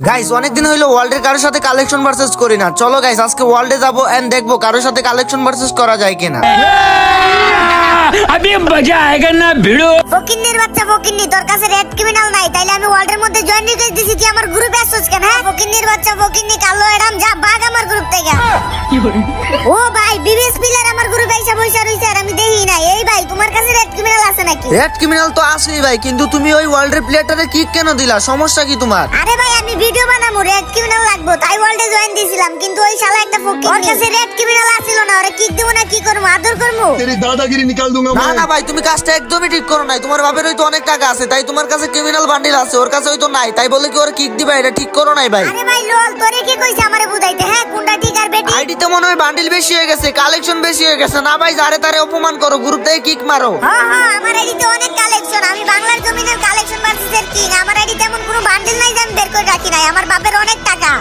Guys অনেকদিন হইলো ওয়ার্ল্ডের কারোর সাথে কালেকশন ভার্সেস করি না। চলো গাইস আজকে ওয়ার্ল্ডে যাবো এন্ড দেখবো কারোর সাথে কালেকশন ভার্সেস করা যায় কিনা। अभी मजा आएगा ना भिड़ो। ফকিন্নির বাচ্চা ফকিন্নি, তোর কাছে রেড ক্রিমিনাল নাই তাইলে আমি ওয়ার্ল্ডের মধ্যে জয়েন রিকোয়েস্ট দিছি, তুই আমার গ্রুপে আসছিস কেন? হ্যাঁ ফকিন্নির বাচ্চা ফকিন্নি, কালো এডাম যা ভাগ আমার গ্রুপ থেকে। ও ভাই বিবিএস প্লেয়ার আমার গ্রুপে এসে বসে রইছে আর আমি দেখি না। এই ভাই তোমার কাছে রেড ক্রিমিনাল আছে নাকি? রেড ক্রিমিনাল তো আছেই ভাই, কিন্তু তুমি ওই ওয়ার্ল্ডের প্লেয়ারটারে কিক কেন দিলা? সমস্যা কি তোমার? আরে ভাই আমি ভিডিও বানাবো, রেড ক্রিমিনাল লাগবো তাই ওয়ার্ল্ডে জয়েন দিছিলাম, কিন্তু ওই শালা একটা ফকিন্নি, ওর কাছে রেড ক্রিমিনাল আছিল না, ওরে কিক দেব না কি করব? আদর করব? तेरी दादागिरी निकाल दूंगा না मैं। না ভাই তুমি কাজটা একদমই ঠিক করো নাই। তোমার বাপের হয়তো অনেক টাকা আছে তাই তোমার কাছে ক্রিমিনাল বান্ডিল আছে, ওর কাছে হয়তো নাই, তাই বলে কি ওর কিক দিবা? এটা ঠিক করো নাই ভাই। আরে ভাই লোল তোরে কি কইছে আমারে বুঝাইতে? হ্যাঁ কোনটা ঠিক আর বেটি? আইডিতে মনে হয় বান্ডিল বেশি হয়ে গেছে, কালেকশন বেশি হয়ে গেছে। না ভাই যারে তারে অপমান করো, গ্রুপ থেকে কিক মারো। হ্যাঁ হ্যাঁ আমার আইডিতে অনেক কালেকশন, আমি বাংলার জমিনের কালেকশন ভার্সেসের কিং। আমার আইডিতে এমন কোনো বান্ডিল নাই যে আমি বের করে রাখি নাই, আমার বাপের অনেক টাকা।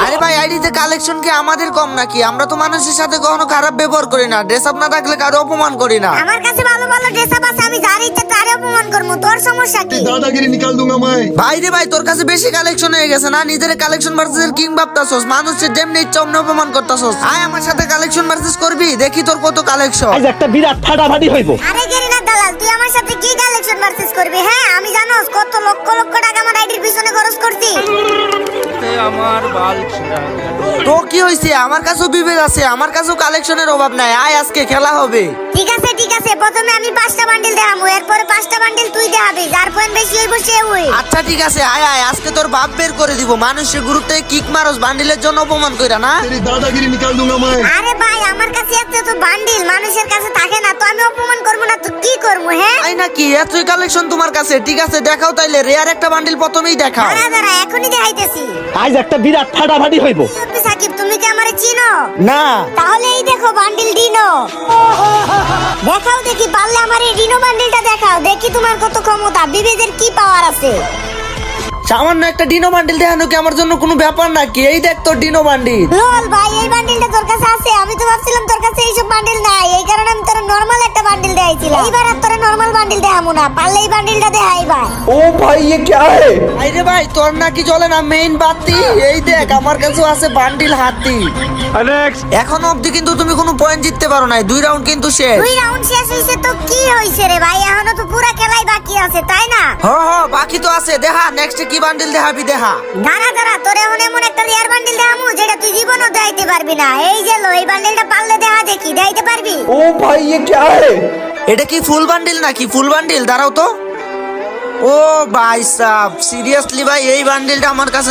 আরে ভাই আইডিতে কালেকশন কি আমাদের কম নাকি? আমরা তো মানুষের সাথে কখনো খারাপ ব্যবহার করি না, ড্রেস আপ না থাকলে কারো অপমান করি না। আমার কাছে ভালো ভালো ড্রেস আপ আছে, আমি যার ইচ্ছা তারে অপমান করবো, তোর সমস্যা কি? तेरी दादागिरी निकाल दूंगा मैं। ভাই রে ভাই তোর কাছে বেশি কালেকশন হয়ে গেছে না? নিজের কালেকশন ভার্সেস কিং ভাবতাছস, মানুষের যেমনি ইচ্ছা অমনি অপমান করতাছস। আয় আমার সাথে কালেকশন ভার্সেস করবি, দেখি তোর কত কালেকশন। আজ একটা বিরাট ফাটাফাটি হইব। আরে গেরিনা দালাল, তুই আমার সাথে কি কালেকশন ভার্সেস করবি? হ্যাঁ আমি জানোস কত লক্ষ লক্ষ টাকা আমার আইডির পিছনে খরচ করছি। তো কি হইছে? আমার কাছেও বিবেক আছে, আমার কাছেও কালেকশনের অভাব নাই। আয় আজকে খেলা হবে। ঠিক আছে ঠিক আছে, প্রথমে আমি 5টা বান্ডিল দেখাবো, এরপরে 5টা বান্ডিল তুই দেখাবি, যার পয়েন্ট বেশি হইব সে হই। আচ্ছা ঠিক আছে, আয় আয় আজকে তোর বাপ বের করে দিব। মানুষের গ্রুপ থেকে কিক মারস বান্ডিলের জন্য অপমান কইরা না? तेरी दादागिरी निकाल दूंगा मैं। আরে ভাই আমার কাছে এত তো বান্ডিল মানুষের কাছে থাকে না, তো আমি অপমান করবো না তো কি করবো? হ্যাঁ তাই নাকি? এতই কালেকশন তোমার কাছে? ঠিক আছে দেখাও তাইলে, রেয়ার একটা বান্ডিল প্রথমেই দেখাও। দাঁড়া দাঁড়া এখনই দেখাইতেছি। আজ একটা বিরাট ফাটাফাটি হইব। তুমি সাকিব তুমি কি আমারে চিনো? না তাহলে এই দেখো বান্ডিল ডিনো। দেখাও দেখি, পারলে আমার এই ডিনো বান্ডিলটা দেখাও, দেখি তোমার কত ক্ষমতা, বিবেদের কি পাওয়ার আছে। সামান্য একটা ডিনো বান্ডিল দেখানো কি আমার জন্য কোনো ব্যাপার নাকি? এই দেখ তোর ডিনো বান্ডিল। লোল ভাই এই বান্ডিলটা তোর কাছে আছে? আমি তো ভাবছিলাম তোর কাছে এইসব বান্ডিল নাই, এই কারণে আমি তোর নরমাল একটা বান্ডিল দেখাইছিলাম। এইবার আর তোর নরমাল বান্ডিল দেখাবো না, পারলে এই বান্ডিলটা দেখাই ভাই। ও ভাই ये क्या है? আরে ভাই তোর নাকি চলে না মেইন বাতি? এই দেখ আমার কাছেও আছে বান্ডিল হাতি। এখনো অবধি কিন্তু তুমি কোনো পয়েন্ট জিততে পারো নাই, 2 রাউন্ড কিন্তু শেষ। 2 রাউন্ড শেষ হইছে তো কি হইছে রে ভাই? এখনো তো পুরা খেলাই বাকি আছে তাই না? বাকি তো আছে, দেখা নেক্সট কি বান্ডিল দেখাবি দেখা। দাঁড়া দাঁড়া, তোর এখন এমন একটা রেয়ার বান্ডিল দেখামু যেটা তুই জীবনও দেখাইতে পারবি না। এই যে লো, এই বান্ডিলটা পারলে দেখা দেখি, দেখাইতে পারবি? ओ भाई ये क्या है? এটা কি ফুল বান্ডিল নাকি? ফুল বান্ডিল, দাঁড়াও তো। ও ভাই সাব সিরিয়াসলি ভাই এই বান্ডিলটা আমার কাছে